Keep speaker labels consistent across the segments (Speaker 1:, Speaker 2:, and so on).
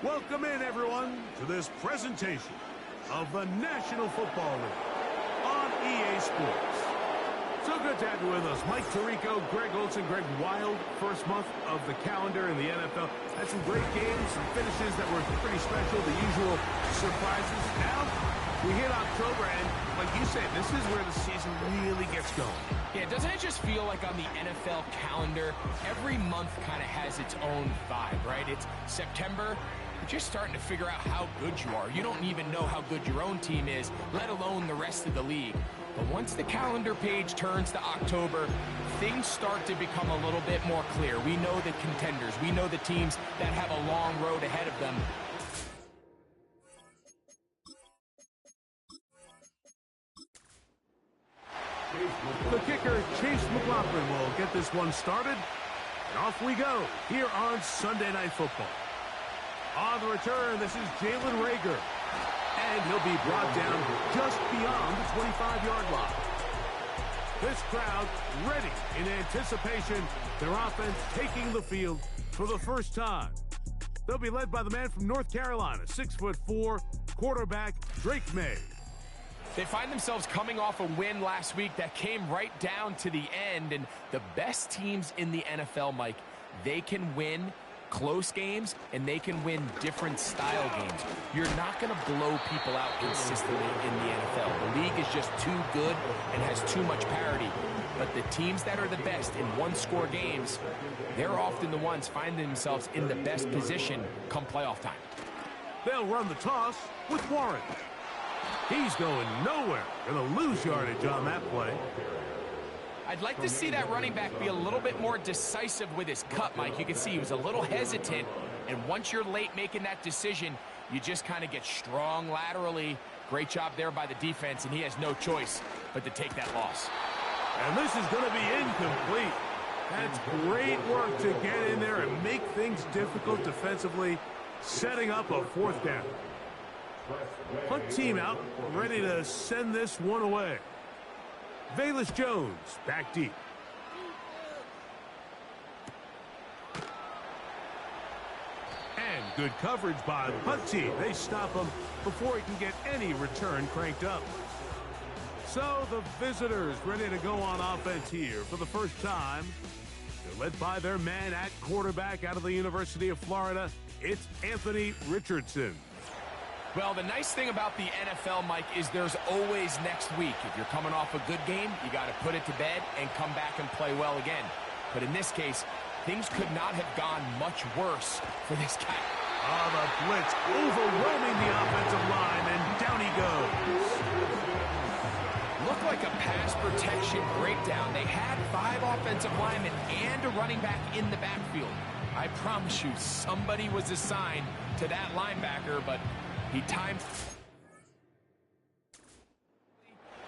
Speaker 1: Welcome in, everyone, to this presentation of the National Football League on EA Sports. So good to have you with us. Mike Tirico, Greg Olson, Greg Wild, first month of the calendar in the NFL. Had some great games, some finishes that were pretty special, the usual surprises. Now, we hit October, and like you said, this is where the season really gets going.
Speaker 2: Yeah, doesn't it just feel like on the NFL calendar, every month kind of has its own vibe, right? It's September, you're just starting to figure out how good you are. You don't even know how good your own team is, let alone the rest of the league. But once the calendar page turns to October, things start to become a little bit more clear. We know the contenders. We know the teams that have a long road ahead of them.
Speaker 1: The kicker, Chase McLaughlin, will get this one started. And off we go here on Sunday Night Football. On the return, this is Jalen Reagor. And he'll be brought down just beyond the 25-yard line. This crowd ready in anticipation. Their offense taking the field for the first time. They'll be led by the man from North Carolina, 6'4", quarterback Drake May.
Speaker 2: They find themselves coming off a win last week that came right down to the end. And the best teams in the NFL, Mike, they can win close games, and they can win different style games. You're not going to blow people out consistently in the NFL. The league is just too good and has too much parity. But the teams that are the best in one-score games, they're often the ones finding themselves in the best position come playoff time.
Speaker 1: They'll run the toss with Warren. He's going nowhere. Going to lose yardage on that play.
Speaker 2: I'd like to see that running back be a little bit more decisive with his cut, Mike. You can see he was a little hesitant, and once you're late making that decision, you just kind of get strong laterally. Great job there by the defense, and he has no choice but to take that loss.
Speaker 1: And this is going to be incomplete. That's great work to get in there and make things difficult defensively, setting up a fourth down. Punt team out, ready to send this one away. Velus Jones back deep. And good coverage by the punt team. They stop him before he can get any return cranked up. So the visitors ready to go on offense here for the first time. They're led by their man at quarterback out of the University of Florida. It's Anthony Richardson.
Speaker 2: Well, the nice thing about the NFL, Mike, is there's always next week. If you're coming off a good game, you got to put it to bed and come back and play well again. But in this case, things could not have gone much worse for this guy.
Speaker 1: The blitz overwhelming the offensive line, and down he goes.
Speaker 2: Looked like a pass protection breakdown. They had 5 offensive linemen and a running back in the backfield. I promise you, somebody was assigned to that linebacker, but he timed.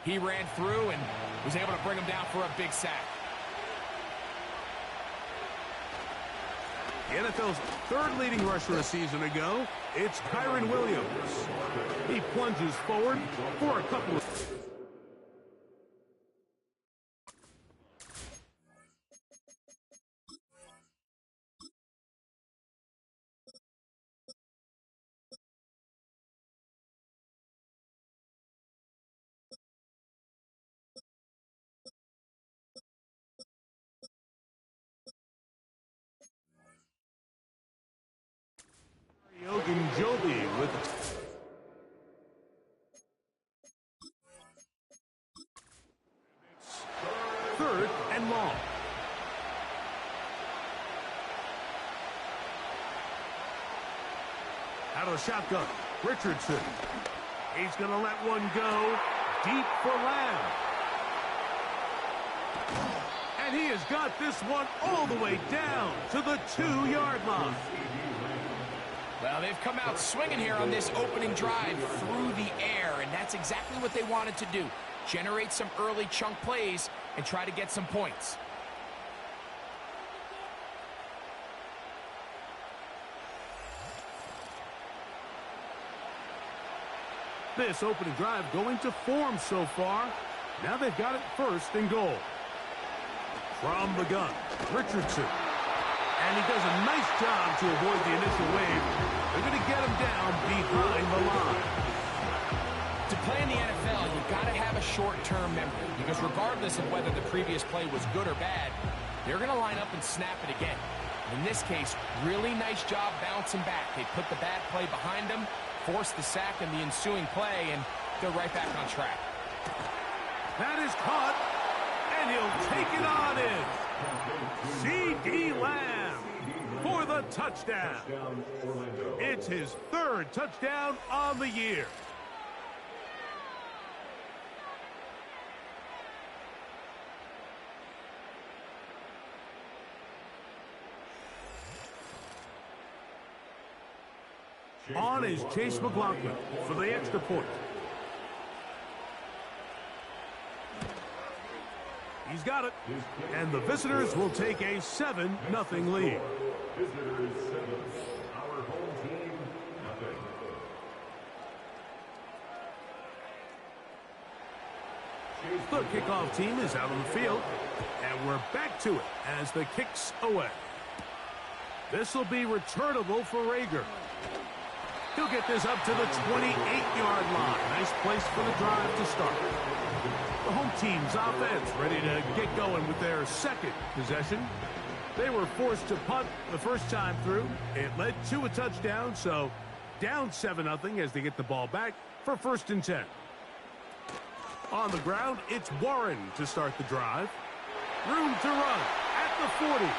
Speaker 2: He ran through and was able to bring him down for a big sack.
Speaker 1: The NFL's third leading rusher a season ago, it's Kyron Williams. He plunges forward for a couple of... Joby with third and long. Out of the shotgun, Richardson. He's going to let one go deep for Lamb. And he has got this one all the way down to the 2-yard line.
Speaker 2: Well, they've come out swinging here on this opening drive through the air, and that's exactly what they wanted to do. Generate some early chunk plays and try to get some points.
Speaker 1: This opening drive going to form so far. Now they've got it first and goal. From the gun, Richardson. And he does a nice job to avoid the initial wave. They're going to get him down behind the line.
Speaker 2: To play in the NFL, you've got to have a short-term memory, because regardless of whether the previous play was good or bad, they're going to line up and snap it again. In this case, really nice job bouncing back. They put the bad play behind them, forced the sack in the ensuing play, and they're right back on track.
Speaker 1: That is caught, and he'll take it on in. C.D. Lamb for the touchdown. It's his third touchdown on the year. On is Chase McLaughlin for the extra point. He's got it. And the visitors will take a 7-0 lead.
Speaker 3: Visitors 7, our home team nothing.
Speaker 1: The kickoff team is out on the field. And we're back to it as the kick's away. This will be returnable for Rager. He'll get this up to the 28-yard line. Nice place for the drive to start. The home team's offense ready to get going with their second possession. They were forced to punt the first time through. It led to a touchdown, so down 7-0 as they get the ball back for 1st and 10. On the ground, it's Warren to start the drive. Room to run at the 40.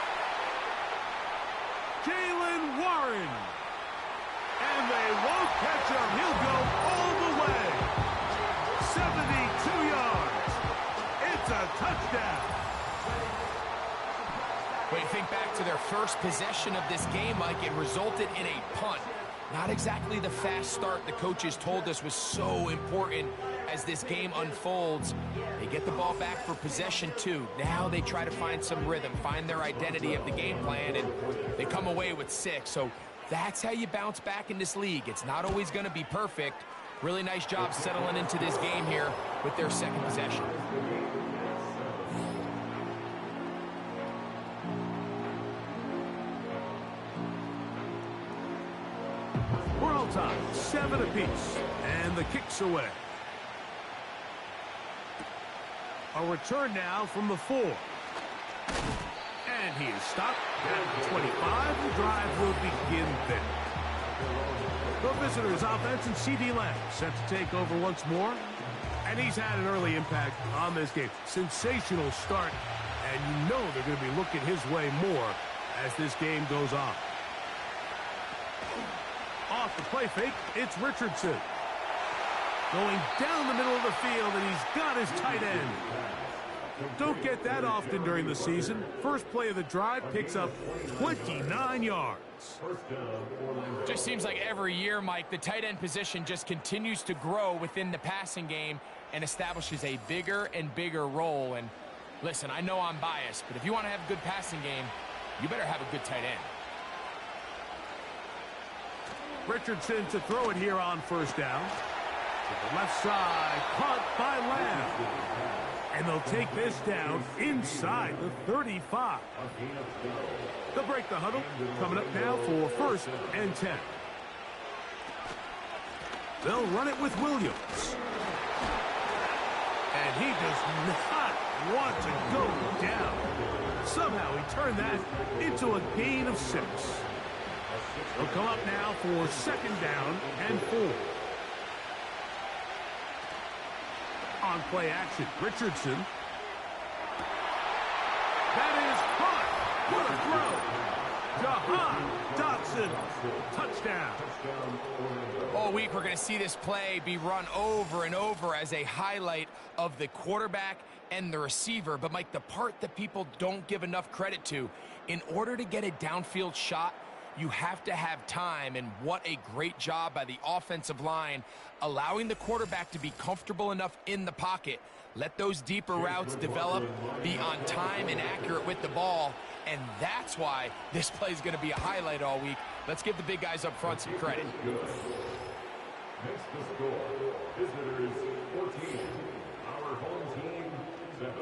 Speaker 1: Jalen Warren. And they won't catch him. He'll go all the way. 72 yards. It's a touchdown.
Speaker 2: When you think back to their first possession of this game, Mike, it resulted in a punt. Not exactly the fast start the coaches told us was so important as this game unfolds. They get the ball back for possession 2. Now they try to find some rhythm, find their identity of the game plan, and they come away with 6. So that's how you bounce back in this league. It's not always going to be perfect. Really nice job settling into this game here with their second possession.
Speaker 1: We're all tied, 7 apiece, and the kick's away. A return now from the 4. And he is stopped at 25. The drive will begin there. The visitors' offense and C.D. Lamb set to take over once more. And he's had an early impact on this game. Sensational start. And you know they're going to be looking his way more as this game goes on. Off the play fake, it's Richardson. Going down the middle of the field, and he's got his tight end. Don't get that often during the season. First play of the drive picks up 29 yards.
Speaker 2: Just seems like every year, Mike, the tight end position just continues to grow within the passing game and establishes a bigger and bigger role. And listen, I know I'm biased, but if you want to have a good passing game, you better have a good tight end.
Speaker 1: Richardson to throw it here on 1st down. To the left side, caught by Lamb. And they'll take this down inside the 35. They'll break the huddle. Coming up now for 1st and 10. They'll run it with Williams. And he does not want to go down. Somehow he turned that into a gain of 6. They'll come up now for 2nd down and 4. On play action, Richardson. That is caught. What a throw. Jahan Dotson. Touchdown.
Speaker 2: All week we're going to see this play be run over and over as a highlight of the quarterback and the receiver. But, Mike, the part that people don't give enough credit to, in order to get a downfield shot, you have to have time, and what a great job by the offensive line allowing the quarterback to be comfortable enough in the pocket, let those deeper routes develop, be on time and accurate with the ball, and that's why this play is going to be a highlight all week. Let's give the big guys up front some credit.
Speaker 3: Next to score, visitors 14, our home team 7.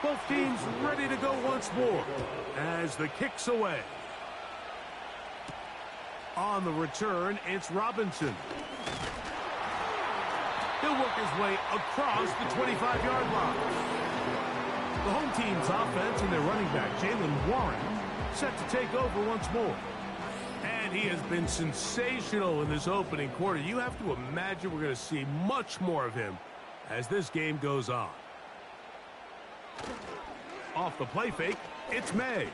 Speaker 1: Both teams ready to go once more as the kick's away. On the return, it's Robinson. He'll work his way across the 25-yard line. The home team's offense and their running back, Jalen Warren, set to take over once more. And he has been sensational in this opening quarter. You have to imagine we're going to see much more of him as this game goes on. Off the play fake, it's May.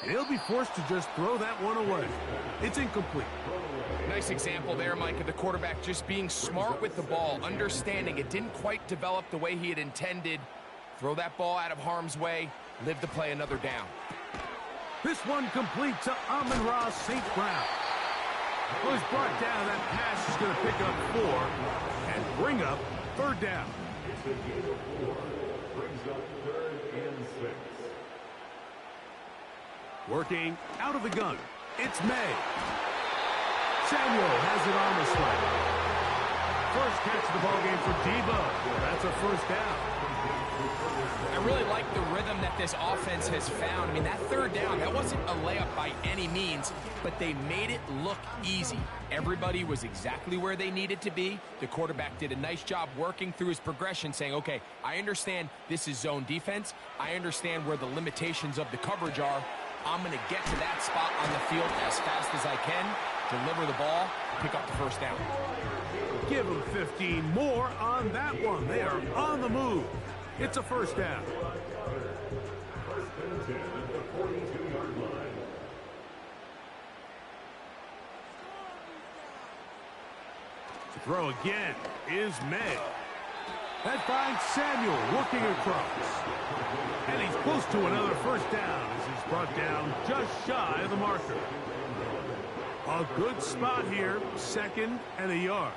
Speaker 1: And he'll be forced to just throw that one away. It's incomplete.
Speaker 2: Nice example there, Mike, of the quarterback just being smart with the ball, understanding it didn't quite develop the way he had intended. Throw that ball out of harm's way, live to play another down.
Speaker 1: This one complete to Amon-Ra St. Brown. Well, he's brought down. That pass is going to pick up 4 and bring up third down.
Speaker 3: It's a gain of 4. Brings up 3rd and 6.
Speaker 1: Working out of the gun, it's May. Samuel has it on the slide. First catch of the ball game for Debo. That's a first down.
Speaker 2: I really like the rhythm that this offense has found. I mean, that third down, that wasn't a layup by any means, but they made it look easy. Everybody was exactly where they needed to be. The quarterback did a nice job working through his progression, saying, okay, I understand this is zone defense. I understand where the limitations of the coverage are. I'm going to get to that spot on the field as fast as I can, deliver the ball, pick up the first down.
Speaker 1: Give them 15 more on that one. They are on the move. It's a first down.
Speaker 3: First and 10 at the 42-yard line.
Speaker 1: To throw again is May. That finds Samuel working across. And he's close to another first down as he's brought down just shy of the marker. A good spot here, 2nd and a yard.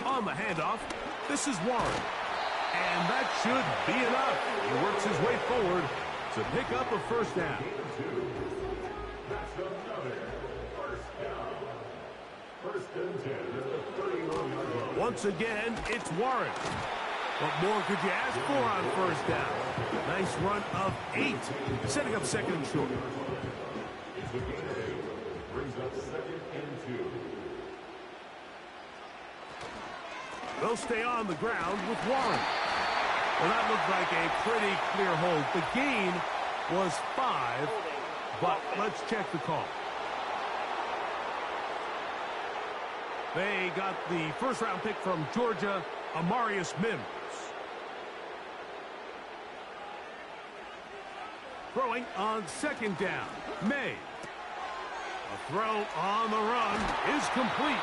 Speaker 1: On the handoff, this is Warren. And that should be enough. He works his way forward to pick up a first down.
Speaker 3: That's another first down. First and 10 at the 31-yard line.
Speaker 1: Once again, it's Warren. What more could you ask for on first down? Nice run of 8, setting up 2nd and short.
Speaker 3: It's a gain of 2. Brings up 2nd and 2.
Speaker 1: They'll stay on the ground with Warren. Well, that looked like a pretty clear hold. The gain was 5, but let's check the call. They got the first-round pick from Georgia, Amarius Mims. Throwing on 2nd down, May. A throw on the run is complete.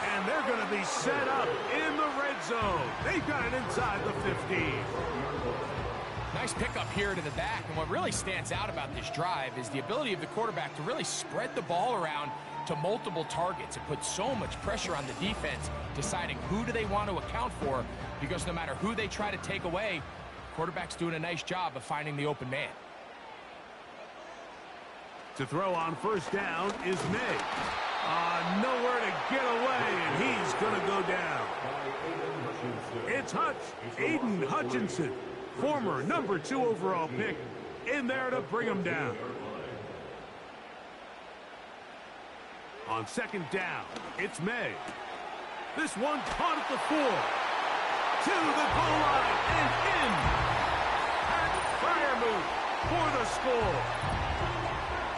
Speaker 1: And they're going to be set up in the red zone. They've got it inside the 15.
Speaker 2: Nice pickup here to the back, and what really stands out about this drive is the ability of the quarterback to really spread the ball around to multiple targets. It puts so much pressure on the defense, deciding who do they want to account for, because no matter who they try to take away, quarterback's doing a nice job of finding the open man.
Speaker 1: To throw on first down is May. Nowhere to get away, and he's going to go down. It's Hutch, Aiden Hutchinson, former number 2 overall pick, in there to bring him down. On 2nd down, it's May. This one caught at the 4. To the goal line and in. Pat Freiermuth for the score.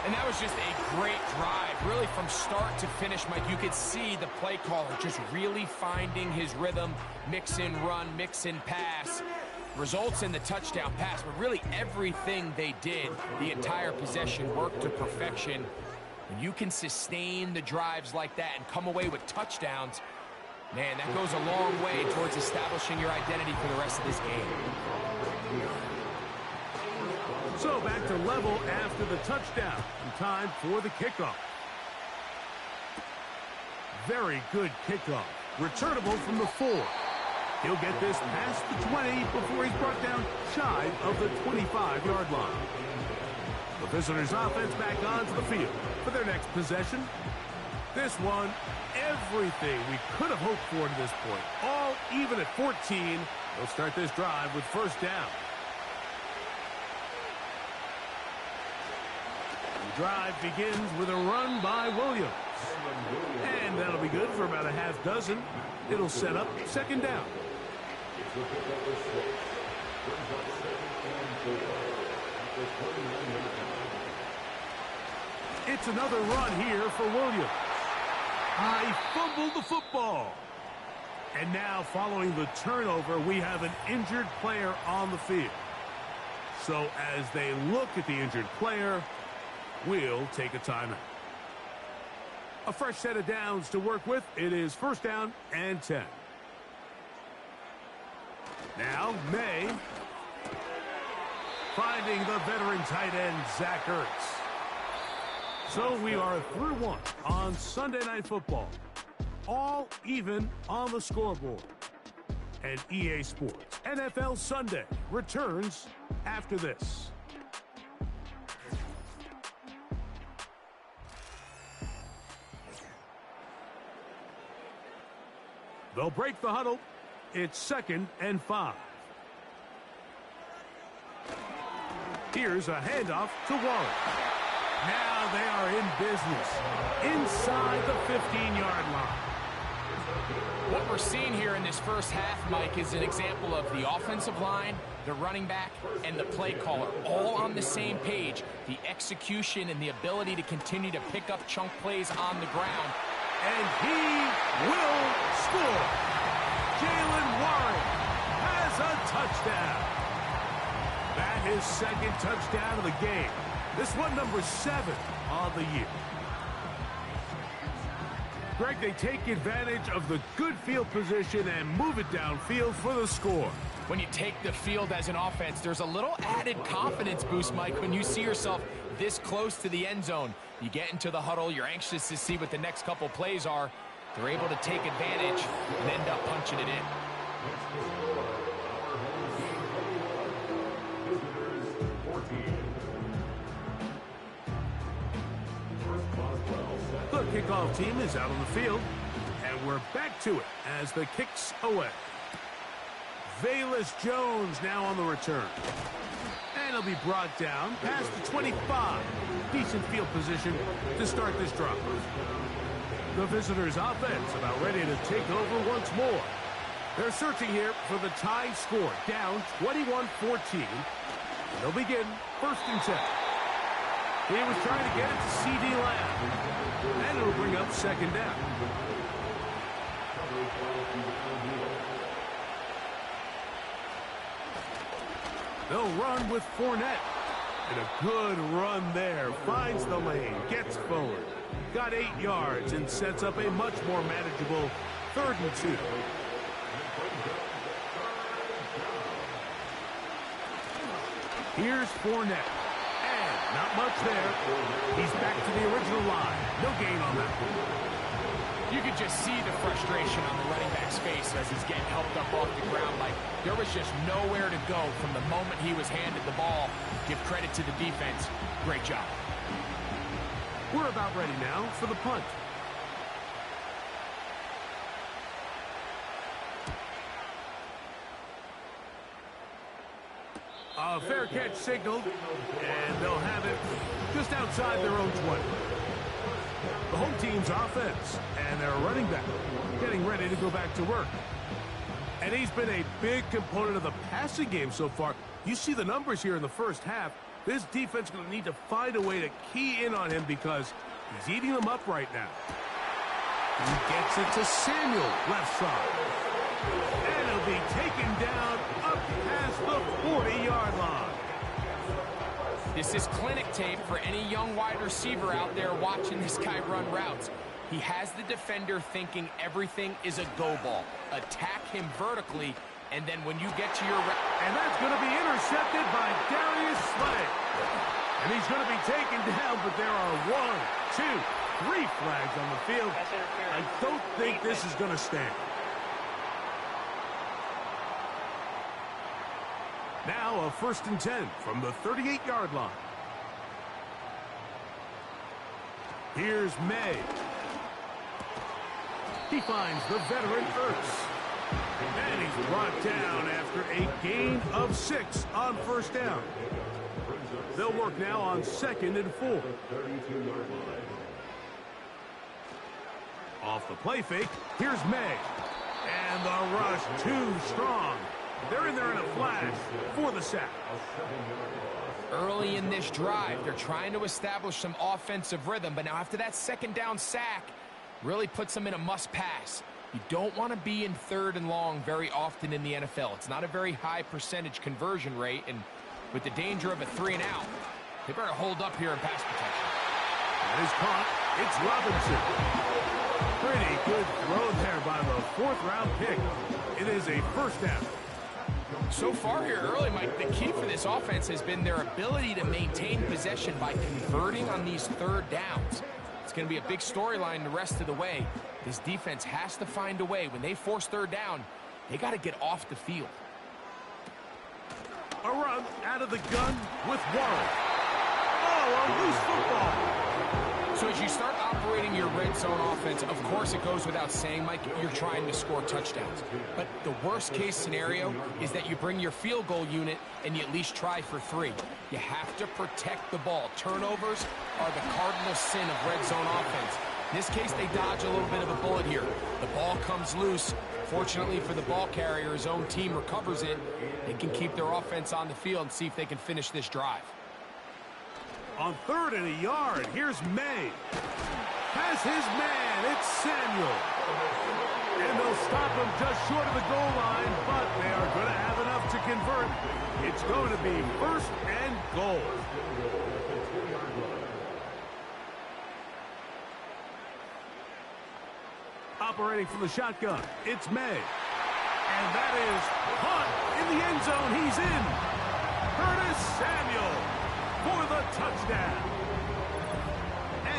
Speaker 2: And that was just a great drive, really from start to finish, Mike. You could see the play caller just really finding his rhythm, mix in run, mix in pass. Results in the touchdown pass, but really everything they did, the entire possession worked to perfection. When you can sustain the drives like that and come away with touchdowns, man, that goes a long way towards establishing your identity for the rest of this game.
Speaker 1: So back to level after the touchdown. And time for the kickoff. Very good kickoff. Returnable from the 4. He'll get this past the 20 before he's brought down shy of the 25-yard line. The visitors' offense back onto the field for their next possession. This one, every everything we could have hoped for to this point. All even at 14. They'll start this drive with first down. The drive begins with a run by Williams. And that'll be good for about a half dozen. It'll set up second down. It's another run here for Williams. He fumbled the football. And now, following the turnover, we have an injured player on the field. So as they look at the injured player, we'll take a timeout. A fresh set of downs to work with. It is first down and 10. Now, May finding the veteran tight end, Zach Ertz. So we are through one on Sunday Night Football. All even on the scoreboard. And EA Sports NFL Sunday returns after this. They'll break the huddle. It's 2nd and 5. Here's a handoff to Waller. Now they are in business inside the 15-yard line.
Speaker 2: What we're seeing here in this first half, Mike, is an example of the offensive line, the running back, and the play caller all on the same page. The execution and the ability to continue to pick up chunk plays on the ground.
Speaker 1: And he will score. Jalen Warren has a touchdown. That is second touchdown of the game. This one number 7 on the year. Greg, they take advantage of the good field position and move it downfield for the score.
Speaker 2: When you take the field as an offense, there's a little added confidence boost, Mike, when you see yourself this close to the end zone. You get into the huddle, you're anxious to see what the next couple plays are. They're able to take advantage and end up punching it in.
Speaker 1: The kickoff team is out on the field, and we're back to it as the kick's away. Velus Jones now on the return. And he'll be brought down past the 25. Decent field position to start this drive. The visitors' offense about ready to take over once more. They're searching here for the tie score, down 21-14. They'll begin first and 10. He was trying to get it to C.D. Lamb. And it'll bring up second down. They'll run with Fournette. And a good run there. Finds the lane, gets forward. Got 8 yards and sets up a much more manageable 3rd and 2. Here's Fournette. And not much there. He's back to the original line. No gain on that.
Speaker 2: You could just see the frustration on the running back's face as he's getting helped up off the ground. Like there was just nowhere to go from the moment he was handed the ball. Give credit to the defense. Great job.
Speaker 1: We're about ready now for the punt. A fair catch signaled, and they'll have it just outside their own 20. The home team's offense and their running back getting ready to go back to work. And he's been a big component of the passing game so far. You see the numbers here in the first half. This defense is going to need to find a way to key in on him because he's eating them up right now. He gets it to Samuel, left side. And he'll be taken down up past the 40-yard line.
Speaker 2: This is clinic tape for any young wide receiver out there watching this guy run routes. He has the defender thinking everything is a go ball. Attack him vertically, and then when you get to your route...
Speaker 1: And that's going to be intercepted by Darius Slay. And he's going to be taken down, but there are 1, 2, 3 flags on the field. I don't think this is going to stand. Now a 1st and 10 from the 38-yard line. Here's May. He finds the veteran Ertz. And he's brought down after a gain of 6 on first down. They'll work now on 2nd and 4. Off the play fake, here's May. And the rush too strong. They're in there in a flash for the sack.
Speaker 2: Early in this drive, they're trying to establish some offensive rhythm, but now after that second down sack, really puts them in a must-pass. You don't want to be in 3rd and long very often in the NFL. It's not a very high percentage conversion rate, and with the danger of a 3 and out, they better hold up here in pass protection.
Speaker 1: That is caught. It's Robinson. Pretty good throw there by the 4th-round pick. It is a first down.
Speaker 2: So far here early, Mike, the key for this offense has been their ability to maintain possession by converting on these 3rd downs. It's going to be a big storyline the rest of the way. This defense has to find a way. When they force 3rd down, they got to get off the field.
Speaker 1: A run out of the gun with Warren. Oh, a loose football.
Speaker 2: So as you start operating your red zone offense, of course it goes without saying, Mike, you're trying to score touchdowns. But the worst case scenario is that you bring your field goal unit and you at least try for 3. You have to protect the ball. Turnovers are the cardinal sin of red zone offense. In this case, they dodge a little bit of a bullet here. The ball comes loose. Fortunately for the ball carrier, his own team recovers it. They can keep their offense on the field and see if they can finish this drive.
Speaker 1: On 3rd and a yard, here's May. Has his man, it's Samuel. And they'll stop him just short of the goal line, but they are going to have enough to convert. It's going to be 1st and goal. Operating from the shotgun, it's May. And that is caught in the end zone. He's in. Curtis Samuel for the touchdown.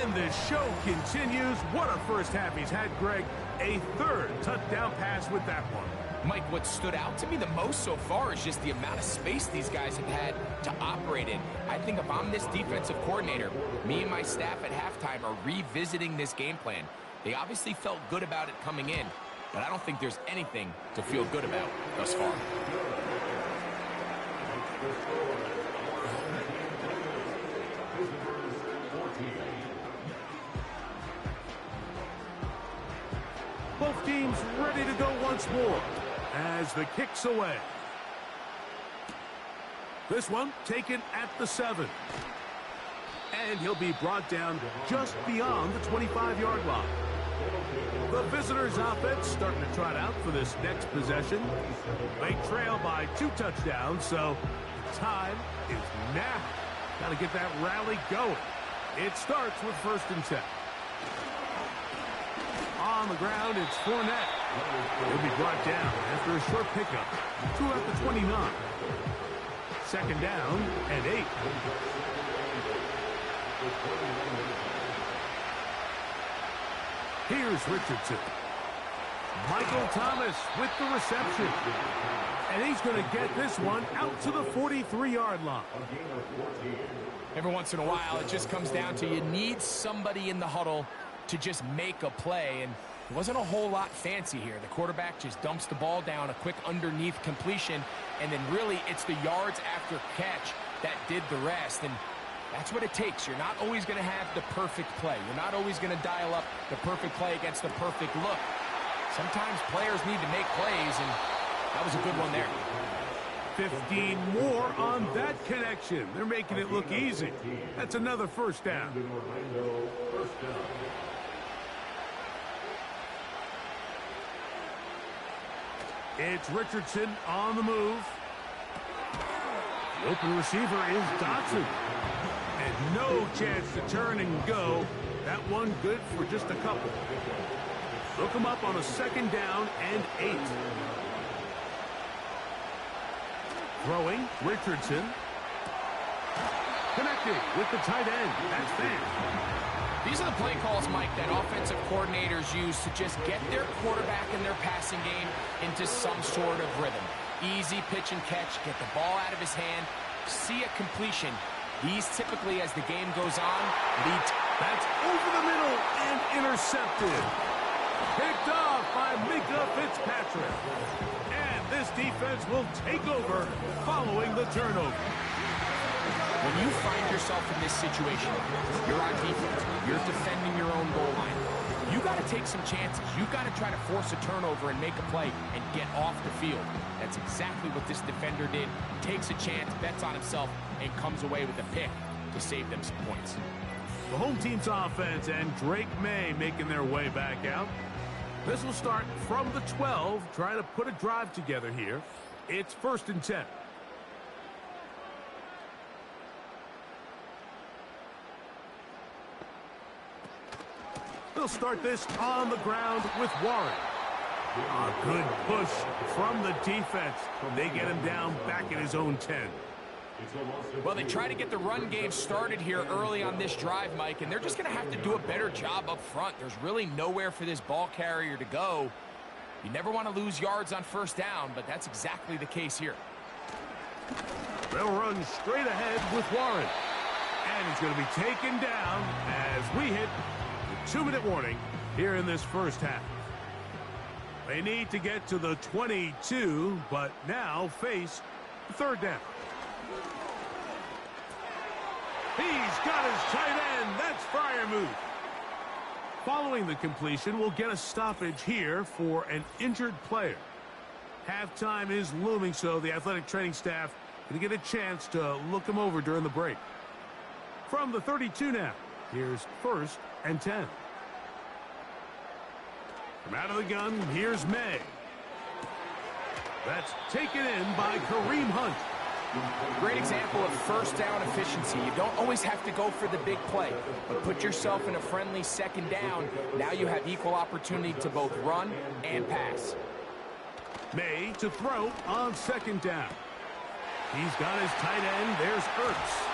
Speaker 1: And the show continues. What a first half he's had, Greg. A 3rd touchdown pass with that one.
Speaker 2: Mike, what stood out to me the most so far is just the amount of space these guys have had to operate in. I think if I'm this defensive coordinator, me and my staff at halftime are revisiting this game plan. They obviously felt good about it coming in, but I don't think there's anything to feel good about thus far.
Speaker 1: Both teams ready to go once more as the kick's away. This one taken at the 7. And he'll be brought down just beyond the 25-yard line. The visitors' offense starting to trot out for this next possession. They trail by 2 touchdowns, so time is now. Got to get that rally going. It starts with 1st and 10. On the ground, it's Fournette. He'll be brought down after a short pickup. 2 at the 29. 2nd down and 8. Here's Richardson. Michael Thomas with the reception. And he's going to get this one out to the 43-yard line.
Speaker 2: Every once in a while, it just comes down to you need somebody in the huddle to just make a play, and it wasn't a whole lot fancy here. The quarterback just dumps the ball down, a quick underneath completion, and then really it's the yards after catch that did the rest, and that's what it takes. You're not always going to have the perfect play. You're not always going to dial up the perfect play against the perfect look. Sometimes players need to make plays, and that was a good one there.
Speaker 1: 15 more on that connection. They're making it look easy. That's another first down. It's Richardson on the move. The open receiver is Dotson. And no chance to turn and go. That one good for just a couple. Look him up on a 2nd down and 8. Throwing, Richardson. Connecting with the tight end. That's Fan.
Speaker 2: These are the play calls, Mike, that offensive coordinators use to just get their quarterback and their passing game into some sort of rhythm. Easy pitch and catch, get the ball out of his hand, see a completion. These typically, as the game goes on, lead.
Speaker 1: That's over the middle and intercepted. Picked off by Mika Fitzpatrick. And this defense will take over following the turnover.
Speaker 2: When you find yourself in this situation, you're on defense, you're defending your own goal line, you got to take some chances. You got to try to force a turnover and make a play and get off the field. That's exactly what this defender did. Takes a chance, bets on himself, and comes away with a pick to save them some points.
Speaker 1: The home team's offense and Drake May making their way back out. This will start from the 12, trying to put a drive together here. It's 1st and 10. They'll start this on the ground with Warren. A good push from the defense. They get him down back at his own 10.
Speaker 2: Well, they try to get the run game started here early on this drive, Mike, and they're just going to have to do a better job up front. There's really nowhere for this ball carrier to go. You never want to lose yards on 1st down, but that's exactly the case here.
Speaker 1: They'll run straight ahead with Warren. And he's going to be taken down as we hit the 2-minute warning here in this first half. They need to get to the 22, but now face 3rd down. He's got his tight end. That's Freiermuth. Following the completion, we'll get a stoppage here for an injured player. Halftime is looming, so the athletic training staff going to get a chance to look him over during the break. From the 32 now, here's 1st and 10. From out of the gun, here's May. That's taken in by Kareem Hunt.
Speaker 2: Great example of 1st down efficiency. You don't always have to go for the big play, but put yourself in a friendly 2nd down. Now you have equal opportunity to both run and pass.
Speaker 1: May to throw on 2nd down. He's got his tight end. There's Ertz.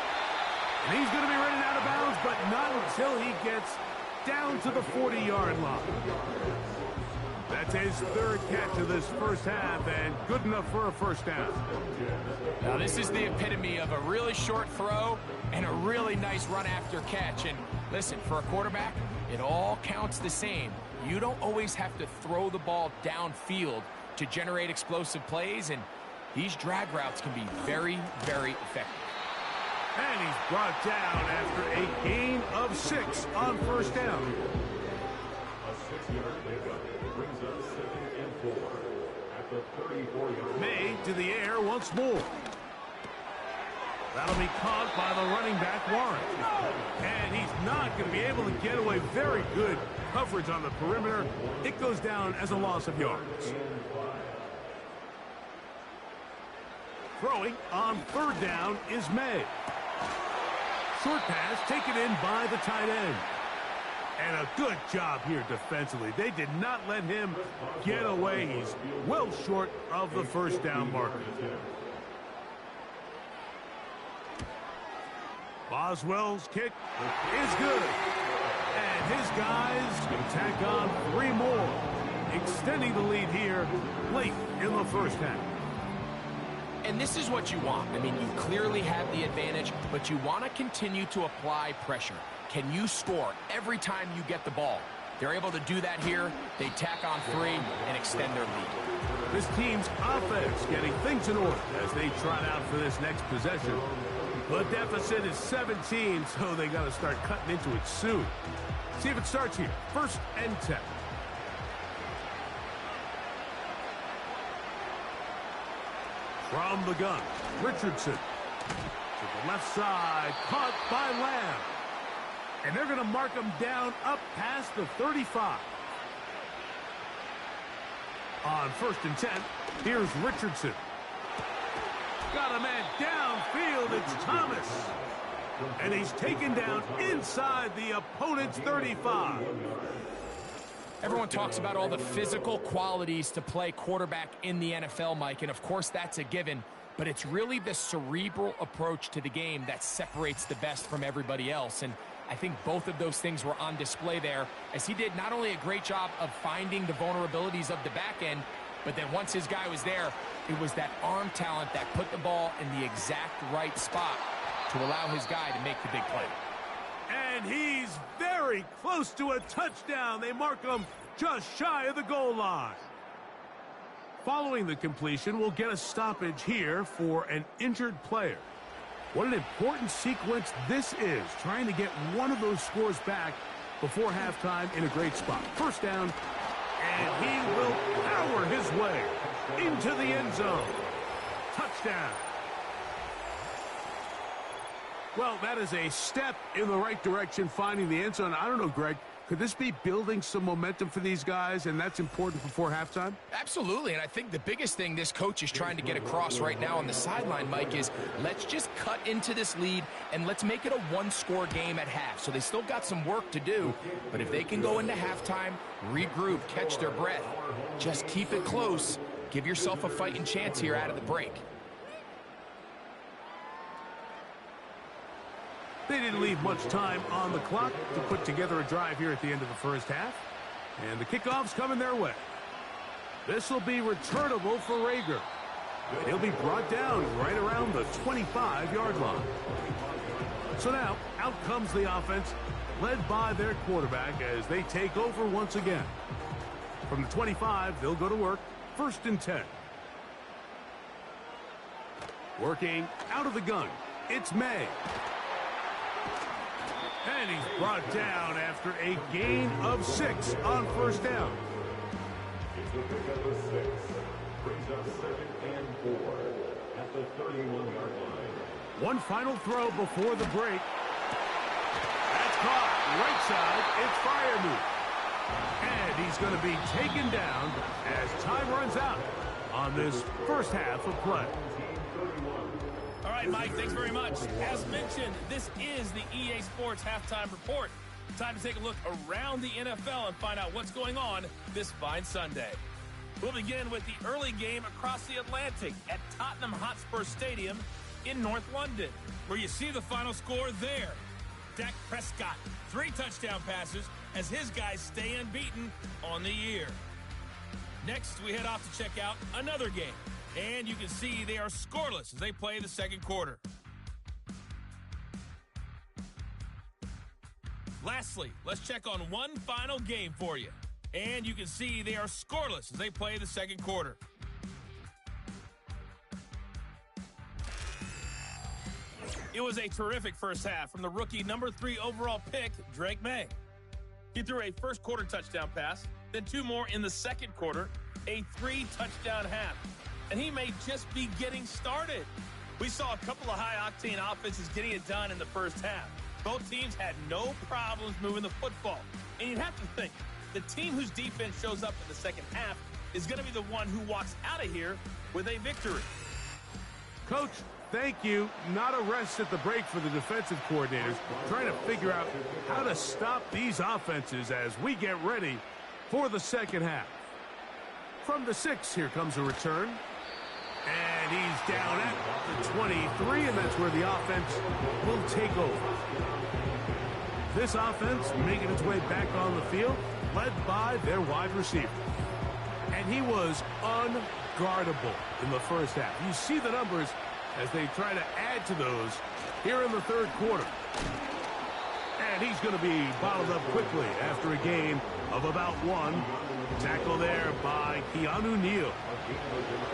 Speaker 1: And he's going to be running out of bounds, but not until he gets down to the 40-yard line. That's his 3rd catch of this first half, and good enough for a 1st down.
Speaker 2: Now, this is the epitome of a really short throw and a really nice run after catch. And listen, for a quarterback, it all counts the same. You don't always have to throw the ball downfield to generate explosive plays, and these drag routes can be very, very effective.
Speaker 1: And he's brought down after a gain of 6 on 1st down.
Speaker 3: A 6-yard pickup brings up 2nd and 4 at the 34-yard.
Speaker 1: May to the air once more. That'll be caught by the running back, Warren. And he's not going to be able to get away. Very good coverage on the perimeter. It goes down as a loss of yards. Throwing on 3rd down is May. Short pass taken in by the tight end. And a good job here defensively. They did not let him get away. He's well short of the 1st down marker. Boswell's kick is good. And his guys can tack on 3 more, extending the lead here late in the first half.
Speaker 2: And this is what you want. I mean, you clearly have the advantage, but you want to continue to apply pressure. Can you score every time you get the ball? They're able to do that here. They tack on 3 and extend their lead.
Speaker 1: This team's offense getting things in order as they trot out for this next possession. The deficit is 17, so they got to start cutting into it soon. See if it starts here. 1st and 10. From the gun, Richardson to the left side, caught by Lamb. And they're going to mark him down up past the 35. On 1st and 10, here's Richardson. Got a man downfield, it's Thomas. And he's taken down inside the opponent's 35.
Speaker 2: Everyone talks about all the physical qualities to play quarterback in the NFL, Mike, and of course that's a given, but it's really the cerebral approach to the game that separates the best from everybody else, and I think both of those things were on display there, as he did not only a great job of finding the vulnerabilities of the back end, but then once his guy was there, it was that arm talent that put the ball in the exact right spot to allow his guy to make the big play.
Speaker 1: And he's very close to a touchdown. They mark him just shy of the goal line. Following the completion, we'll get a stoppage here for an injured player. What an important sequence this is, trying to get one of those scores back before halftime in a great spot. First down, and he will power his way into the end zone. Touchdown. Well, that is a step in the right direction, finding the end zone. I don't know, Greg, could this be building some momentum for these guys, and that's important before halftime?
Speaker 2: Absolutely, and I think the biggest thing this coach is trying to get across right now on the sideline, Mike, is let's just cut into this lead, and let's make it a one-score game at half. So they still got some work to do, but if they can go into halftime, regroup, catch their breath, just keep it close, give yourself a fighting chance here out of the break.
Speaker 1: They didn't leave much time on the clock to put together a drive here at the end of the first half. And the kickoff's coming their way. This will be returnable for Rager. And he'll be brought down right around the 25-yard line. So now, out comes the offense, led by their quarterback as they take over once again. From the 25, they'll go to work. 1st and 10. Working out of the gun, it's May. And he's brought down after a gain of 6 on 1st down.
Speaker 3: It's a pick of 6. Brings up 2nd and 4 at the 31-yard line.
Speaker 1: One final throw before the break. That's caught. Right side, it's Freiermuth. And he's going to be taken down as time runs out on this first half of play.
Speaker 4: All right, Mike, thanks very much. As mentioned, this is the EA Sports Halftime Report. Time to take a look around the NFL and find out what's going on this fine Sunday. We'll begin with the early game across the Atlantic at Tottenham Hotspur Stadium in North London, where you see the final score there. Dak Prescott, 3 touchdown passes as his guys stay unbeaten on the year. Next, we head off to check out another game. And you can see they are scoreless as they play the second quarter. Lastly, let's check on one final game for you. And you can see they are scoreless as they play the second quarter. It was a terrific first half from the rookie number 3 overall pick, Drake May. He threw a first quarter touchdown pass, then 2 more in the second quarter, a 3-touchdown half. And he may just be getting started. We saw a couple of high-octane offenses getting it done in the first half. Both teams had no problems moving the football. And you'd have to think, the team whose defense shows up in the second half is going to be the one who walks out of here with a victory.
Speaker 1: Coach, thank you. Not a rest at the break for the defensive coordinators, trying to figure out how to stop these offenses as we get ready for the second half. From the 6, here comes a return. And he's down at the 23, and that's where the offense will take over. This offense making its way back on the field, led by their wide receiver. And he was unguardable in the first half. You see the numbers as they try to add to those here in the third quarter. And he's going to be bottled up quickly after a gain of about 1. Tackle there by Keanu Neal.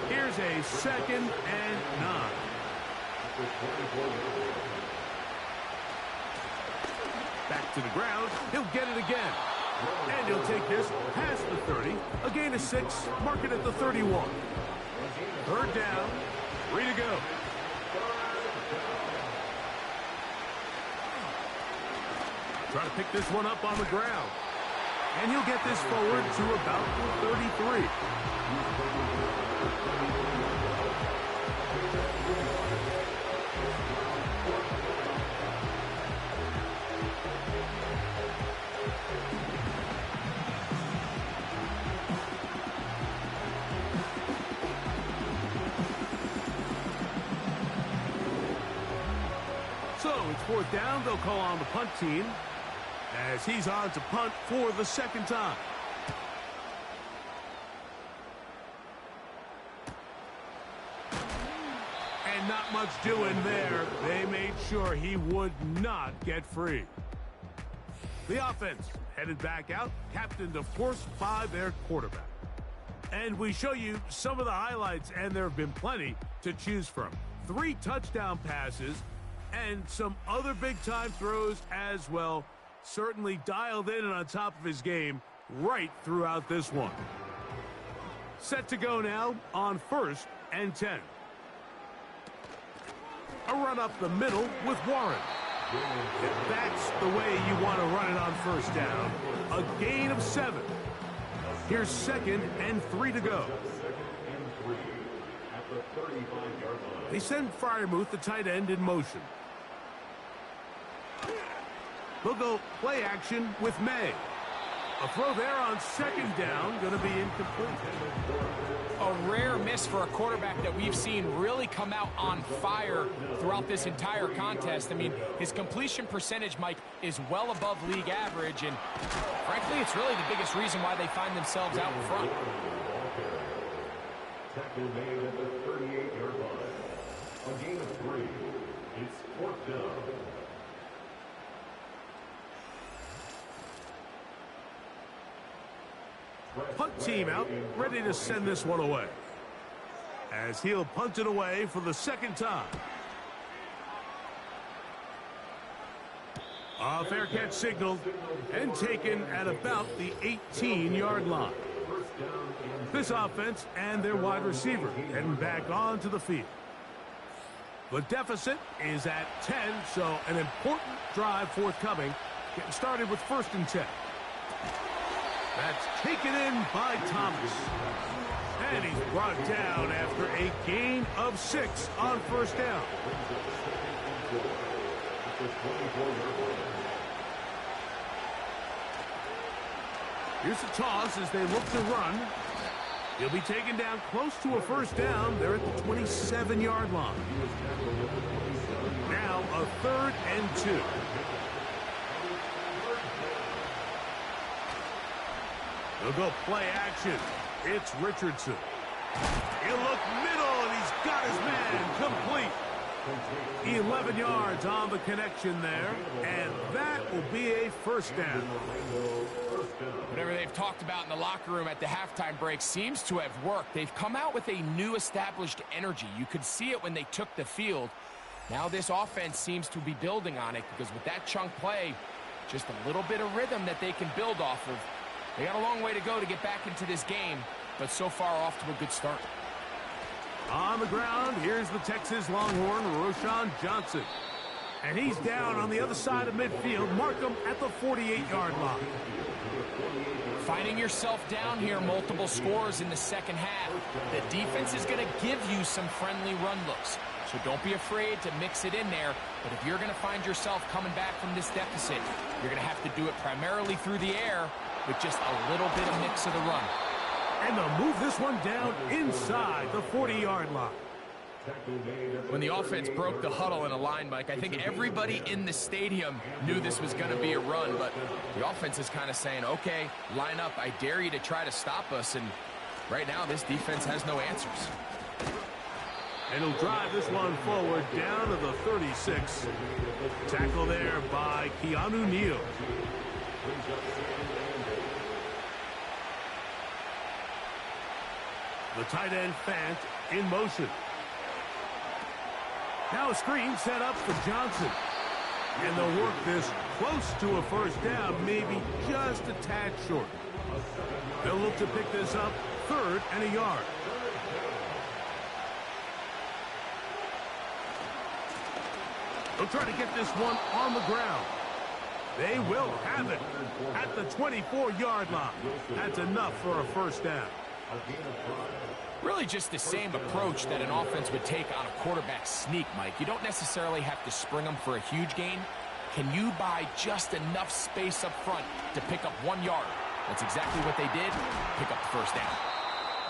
Speaker 1: Here's a 2nd and 9. Back to the ground. He'll get it again. And he'll take this past the 30. A gain of 6. Mark it at the 31. 3rd down. 3 to go. Try to pick this one up on the ground. And he'll get this forward to about the 33. So it's 4th down. They'll call on the punt team as he's on to punt for the 2nd time. And not much doing there. They made sure he would not get free. The offense headed back out, captained, of course, by their quarterback. And we show you some of the highlights, and there have been plenty to choose from. 3 touchdown passes and some other big-time throws as well. Certainly dialed in and on top of his game right throughout this one. Set to go now on 1st and 10. A run up the middle with Warren. That's the way you want to run it on 1st down. A gain of 7. Here's 2nd and 3 to go. They send Freiermuth, the tight end, in motion. They'll go play action with May. A throw there on 2nd down, going to be incomplete.
Speaker 2: A rare miss for a quarterback that we've seen really come out on fire throughout this entire contest. I mean, his completion percentage, Mike, is well above league average, and frankly, it's really the biggest reason why they find themselves out in front.
Speaker 3: Tackle made at the 38-yard line. A gain of 3. It's 4th down.
Speaker 1: Punt team out, ready to send this one away. As he'll punt it away for the 2nd time. A fair catch signaled and taken at about the 18-yard line. This offense and their wide receiver heading back onto the field. The deficit is at 10, so an important drive forthcoming. Getting started with 1st and 10. That's taken in by Thomas. And he's brought down after a gain of 6 on 1st down. Here's the toss as they look to run. He'll be taken down close to a 1st down. They're at the 27-yard line. Now a 3rd and 2. They'll go play action. It's Richardson. He'll look middle, and he's got his man complete. 11 yards on the connection there, and that will be a 1st down.
Speaker 2: Whatever they've talked about in the locker room at the halftime break seems to have worked. They've come out with a new established energy. You could see it when they took the field. Now this offense seems to be building on it, because with that chunk play, just a little bit of rhythm that they can build off of. They got a long way to go to get back into this game, but so far off to a good start.
Speaker 1: On the ground, here's the Texas Longhorn, Roschon Johnson. And he's down on the other side of midfield. Mark him at the 48-yard line.
Speaker 2: Finding yourself down here, multiple scores in the 2nd half. The defense is going to give you some friendly run looks. So don't be afraid to mix it in there. But if you're going to find yourself coming back from this deficit, you're going to have to do it primarily through the air with just a little bit of mix of the run.
Speaker 1: And they'll move this one down inside the 40-yard line.
Speaker 2: When the offense broke the huddle in a line, Mike, I think everybody in the stadium knew this was going to be a run, but the offense is kind of saying, okay, line up, I dare you to try to stop us, and right now this defense has no answers.
Speaker 1: And he'll drive this one forward down to the 36. Tackle there by Keanu Neal. The tight end Fant in motion. Now a screen set up for Johnson. And they'll work this close to a 1st down, maybe just a tad short. They'll look to pick this up 3rd and a yard. They'll try to get this one on the ground. They will have it at the 24-yard line. That's enough for a 1st down.
Speaker 2: Really just the same approach that an offense would take on a quarterback sneak, Mike. You don't necessarily have to spring them for a huge gain. Can you buy just enough space up front to pick up 1 yard? That's exactly what they did. Pick up the 1st down.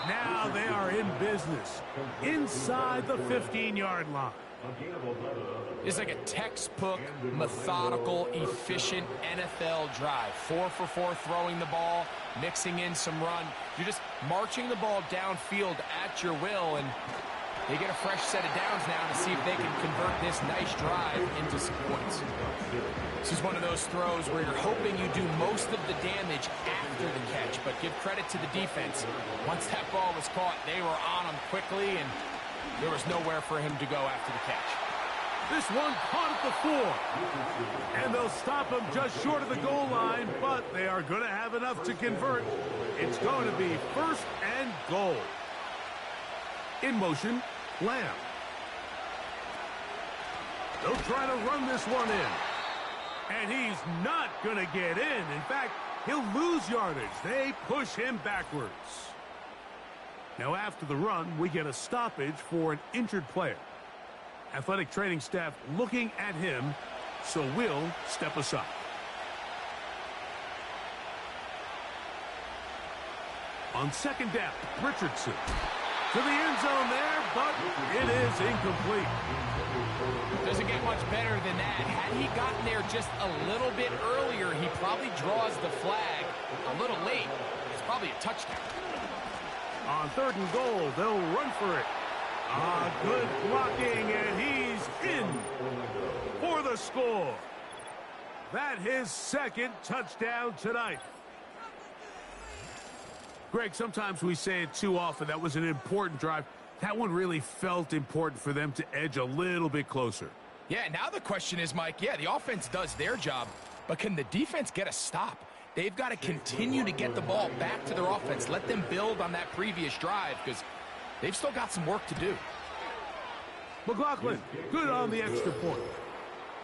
Speaker 1: Now they are in business inside the 15-yard line.
Speaker 2: It's like a textbook, methodical, efficient NFL drive. 4 for 4 throwing the ball, mixing in some run. You're just marching the ball downfield at your will, and They get a fresh set of downs now to see if they can convert this nice drive into some points. This is one of those throws where you're hoping you do most of the damage after the catch, but give credit to the defense. Once that ball was caught, they were on him quickly, and there was nowhere for him to go after the catch.
Speaker 1: This one caught at the 4. And they'll stop him just short of the goal line, but they are going to have enough to convert. It's going to be 1st and goal. In motion, Lamb. They'll try to run this one in. And he's not going to get in. In fact, he'll lose yardage. They push him backwards. Now after the run, we get a stoppage for an injured player. Athletic training staff looking at him, so we'll step aside. On 2nd down, Richardson. To the end zone there, but it is incomplete.
Speaker 2: Doesn't get much better than that. Had he gotten there just a little bit earlier, he probably draws the flag a little late. It's probably a touchdown.
Speaker 1: On 3rd and goal, they'll run for it. Good blocking, and he's in for the score. That his 2nd touchdown tonight. Greg, sometimes we say it too often. That was an important drive. That one really felt important for them to edge a little bit closer.
Speaker 2: Yeah, now the question is, Mike, yeah, the offense does their job, but can the defense get a stop? They've got to continue to get the ball back to their offense. Let them build on that previous drive because they've still got some work to do.
Speaker 1: McLaughlin, good on the extra point.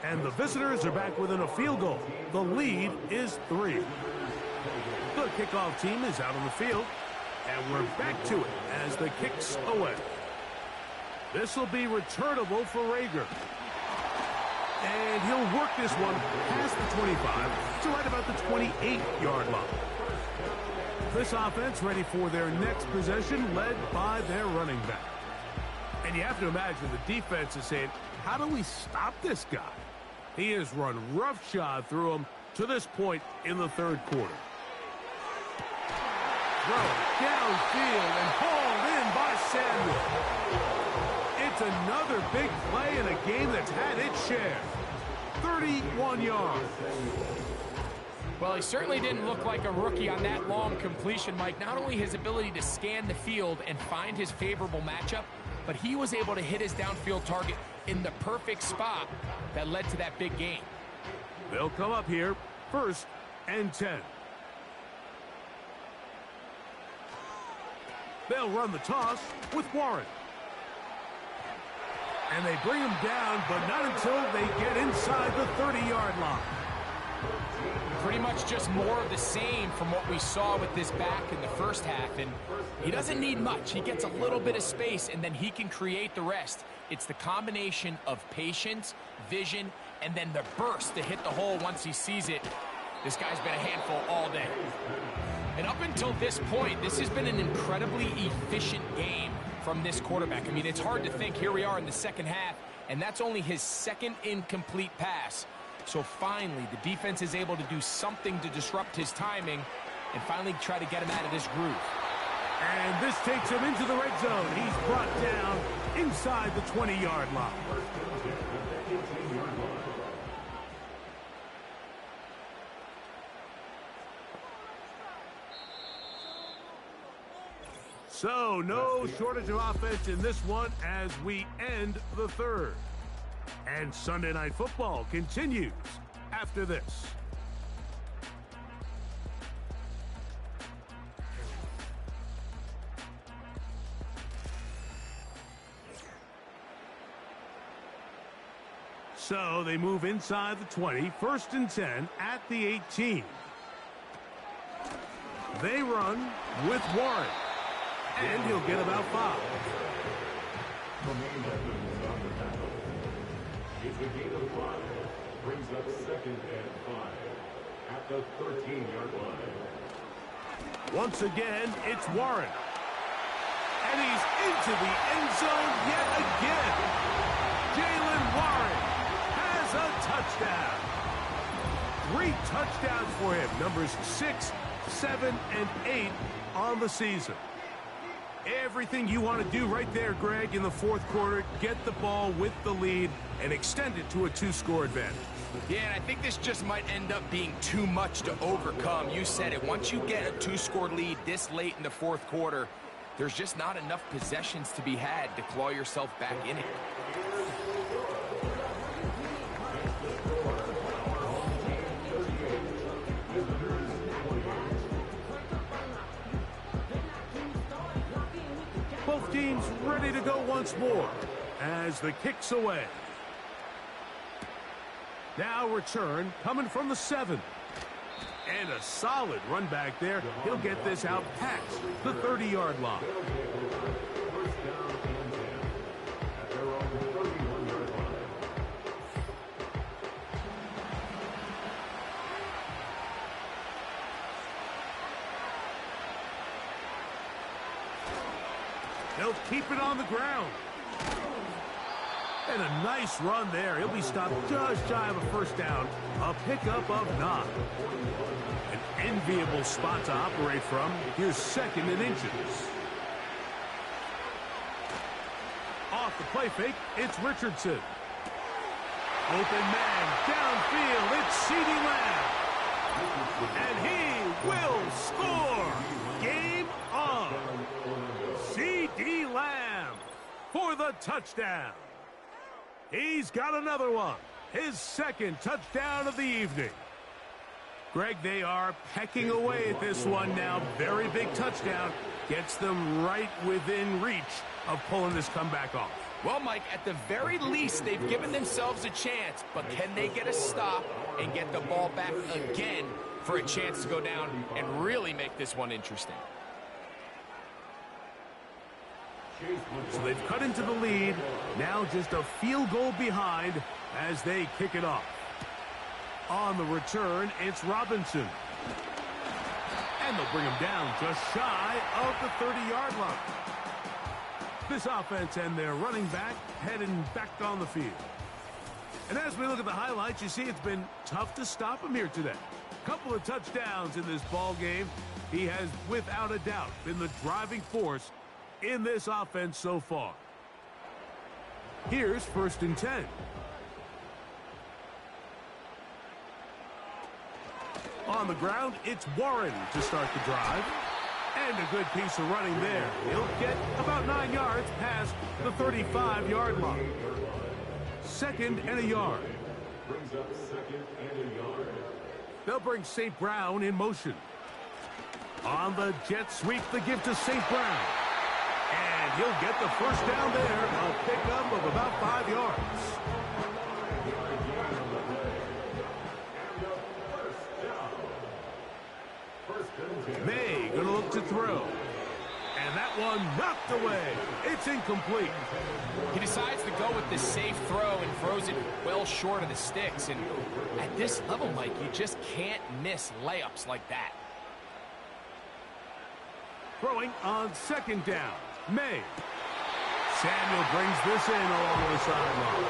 Speaker 1: And the visitors are back within a field goal. The lead is 3. The kickoff team is out on the field, and we're back to it as the kick's away. This will be returnable for Rager. And he'll work this one past the 25 to right about the 28-yard line. This offense ready for their next possession, led by their running back. And you have to imagine the defense is saying, how do we stop this guy? He has run roughshod through him to this point in the 3rd quarter. Throw downfield and hauled in by Samuel. It's another big play in a game that's had its share. 31 yards.
Speaker 2: Well, he certainly didn't look like a rookie on that long completion, Mike. Not only his ability to scan the field and find his favorable matchup, but he was able to hit his downfield target in the perfect spot that led to that big gain.
Speaker 1: They'll come up here, 1st and 10. They'll run the toss with Warren. And they bring him down, but not until they get inside the 30-yard line.
Speaker 2: Pretty much just more of the same from what we saw with this back in the first half. And he doesn't need much. He gets a little bit of space, and then he can create the rest. It's the combination of patience, vision, and then the burst to hit the hole once he sees it. This guy's been a handful all day. And up until this point, this has been an incredibly efficient game from this quarterback. I mean, it's hard to think. Here we are in the 2nd half, and that's only his 2nd incomplete pass. So finally, the defense is able to do something to disrupt his timing and finally try to get him out of this groove.
Speaker 1: And this takes him into the red zone. He's brought down inside the 20-yard line. So, no shortage of offense in this one as we end the 3rd. And Sunday Night Football continues after this. So they move inside the 20, 1st and 10 at the 18. They run with Warren. And he'll get about 5.
Speaker 3: It's a gain of 5. Brings up 2nd and 5 at the 13-yard line.
Speaker 1: Once again, it's Warren. And he's into the end zone yet again. Jalen Warren has a touchdown. 3 touchdowns for him. Numbers 6, 7, and 8 on the season. Everything you want to do right there, Greg, in the fourth quarter. Get the ball with the lead and extend it to a 2-score advantage.
Speaker 2: Yeah, and I think this just might end up being too much to overcome. You said it. Once you get a 2-score lead this late in the fourth quarter, there's just not enough possessions to be had to claw yourself back in it.
Speaker 1: Both teams ready to go once more as the kick's away. Now return coming from the 7. And a solid run back there. He'll get this out past the 30-yard line.
Speaker 3: First down and 10 at their own 31-yard line.
Speaker 1: They'll keep it on the ground. And a nice run there. He'll be stopped just shy of a first down. A pickup of 9. An enviable spot to operate from. Here's 2nd and inches. Off the play fake, it's Richardson. Open man, downfield, it's CeeDee Lamb. And he will score. Game on. CeeDee Lamb for the touchdown. He's got another one. His 2nd touchdown of the evening. Greg, they are pecking away at this one now. Very big touchdown. Gets them right within reach of pulling this comeback off.
Speaker 2: Well, Mike, at the very least, they've given themselves a chance. But can they get a stop and get the ball back again for a chance to go down and really make this one interesting?
Speaker 1: So they've cut into the lead. Now just a field goal behind as they kick it off. On the return, it's Robinson. And they'll bring him down just shy of the 30-yard line. This offense and their running back heading back on the field. And as we look at the highlights, you see it's been tough to stop him here today. Couple of touchdowns in this ball game. He has, without a doubt, been the driving force in this offense so far. Here's 1st and 10. On the ground, it's Warren to start the drive. And a good piece of running there. He'll get about 9 yards past the 35-yard line. 2nd and a yard.
Speaker 3: Brings up 2nd and a yard.
Speaker 1: They'll bring St. Brown in motion. On the jet sweep, the give to St. Brown. And he'll get the first down there. A pickup of about 5 yards. May gonna look to throw. And that one knocked away. It's incomplete.
Speaker 2: He decides to go with the safe throw and throws it well short of the sticks. And at this level, Mike, you just can't miss layups like that.
Speaker 1: Throwing on 2nd down. May. Samuel brings this in along the sideline.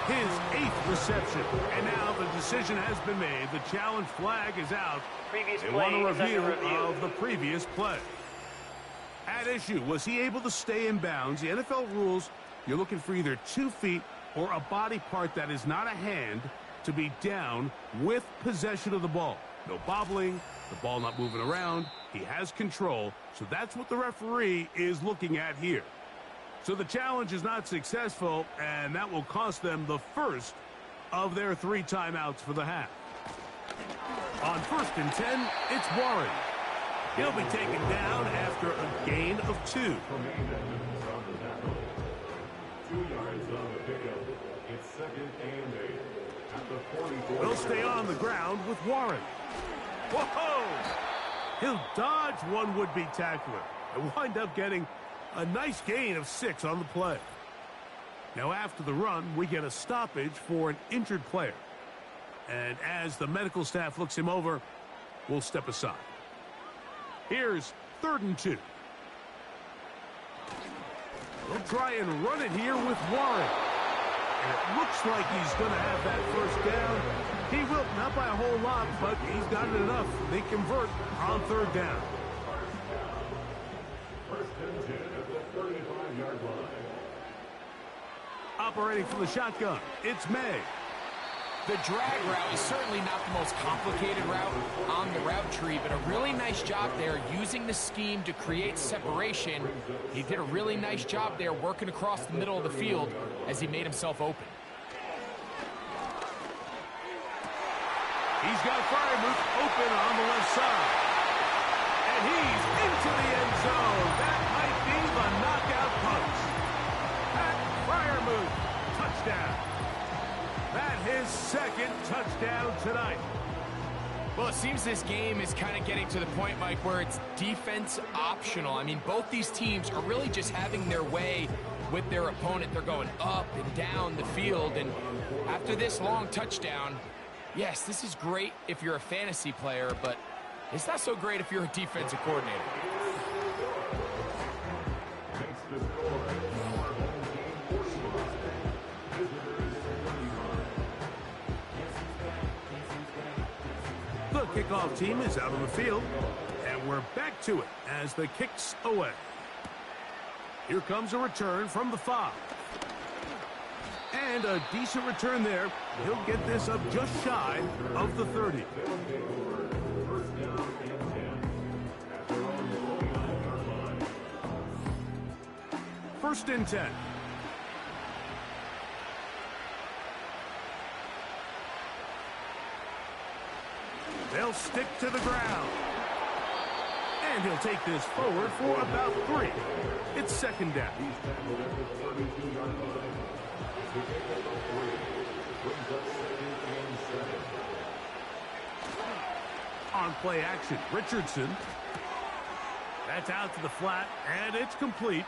Speaker 1: His 8th reception. And now the decision has been made. The challenge flag is out. They want a review of the previous play. At issue, was he able to stay in bounds? The NFL rules, you're looking for either 2 feet or a body part that is not a hand to be down with possession of the ball. No bobbling, the ball not moving around. He has control, so that's what the referee is looking at here. So the challenge is not successful, and that will cost them the first of their 3 timeouts for the half. On 1st and 10, it's Warren. He'll be taken down after a gain of 2.
Speaker 3: 2 yards on the pickup. It's 2nd and 8 at the 44.
Speaker 1: They'll stay on the ground with Warren. Whoa! He'll dodge one would-be tackler and wind up getting a nice gain of 6 on the play. Now after the run, we get a stoppage for an injured player. And as the medical staff looks him over, we'll step aside. Here's 3rd and 2. They'll try and run it here with Warren. And it looks like he's going to have that first down. He will, not by a whole lot, but he's got it enough. They convert on 3rd down.
Speaker 3: First
Speaker 1: Operating from the shotgun, it's May.
Speaker 2: The drag route is certainly not the most complicated route on the route tree, but a really nice job there using the scheme to create separation. He did a really nice job there working across the middle of the field as he made himself open.
Speaker 1: He's got Fryermuth open on the left side. And he's into the end zone. That might be the knockout punch. Pat Fryermuth, touchdown. That his second touchdown tonight.
Speaker 2: Well, it seems this game is kind of getting to the point, Mike, where it's defense optional. I mean, both these teams are really just having their way with their opponent. They're going up and down the field. And after this long touchdown, yes, this is great if you're a fantasy player, but it's not so great if you're a defensive coordinator.
Speaker 1: The kickoff team is out on the field, and we're back to it as the kick's away. Here comes a return from the 5. And a decent return there. He'll get this up just shy of the 30. First and 10. They'll stick to the ground. And he'll take this forward for about 3. It's second down. On play action, Richardson. That's out to the flat, and it's complete.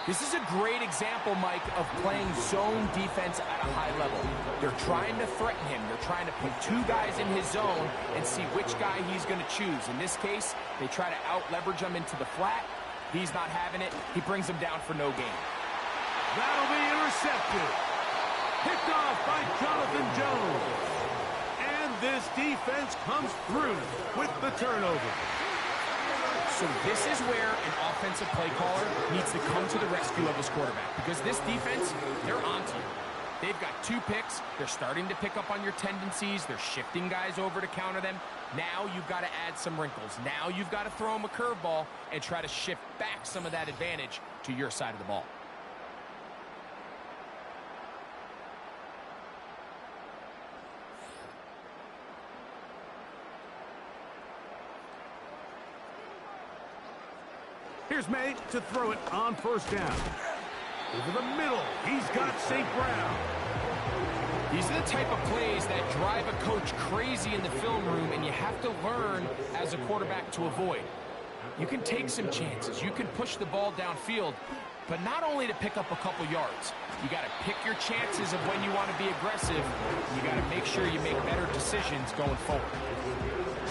Speaker 2: This is a great example, Mike, of playing zone defense at a high level. They're trying to threaten him. They're trying to put 2 guys in his zone and see which guy he's going to choose. In this case, they try to out-leverage him into the flat. He's not having it. He brings him down for no gain.
Speaker 1: That'll be intercepted. Picked off by Jonathan Jones. And this defense comes through with the turnover.
Speaker 2: So this is where an offensive play caller needs to come to the rescue of his quarterback, because this defense, they're onto you. They've got 2 picks. They're starting to pick up on your tendencies. They're shifting guys over to counter them. Now you've got to add some wrinkles. Now you've got to throw them a curveball and try to shift back some of that advantage to your side of the ball.
Speaker 1: Here's May to throw it on first down. Over the middle, he's got St. Brown.
Speaker 2: These are the type of plays that drive a coach crazy in the film room, and you have to learn as a quarterback to avoid. You can take some chances. You can push the ball downfield, but not only to pick up a couple yards. You got to pick your chances of when you want to be aggressive. You got to make sure you make better decisions going forward.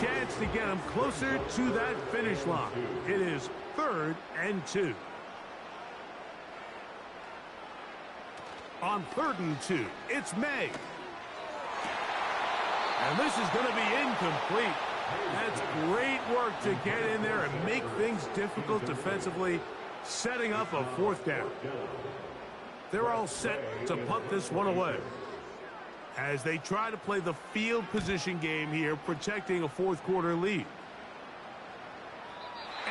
Speaker 1: Chance to get him closer to that finish line. It is 3rd and 2. On 3rd and 2, it's May. And this is going to be incomplete. That's great work to get in there and make things difficult defensively, setting up a 4th down. They're all set to punt this one away as they try to play the field position game here, protecting a 4th quarter lead.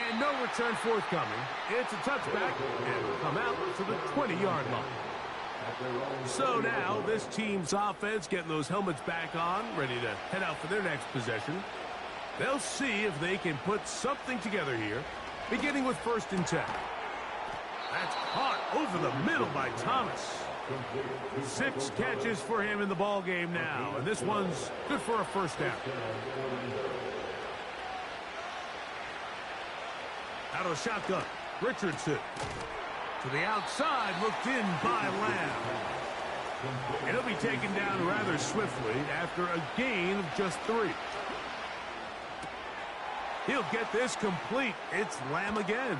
Speaker 1: And no return forthcoming. It's a touchback, and will come out to the 20-yard line. So now this team's offense getting those helmets back on, ready to head out for their next possession. They'll see if they can put something together here, beginning with 1st and 10. That's caught over the middle by Thomas. 6 catches for him in the ball game now, and this one's good for a 1st down. Out of the shotgun, Richardson. To the outside, looked in by Lamb. And he'll be taken down rather swiftly after a gain of just 3. He'll get this complete. It's Lamb again.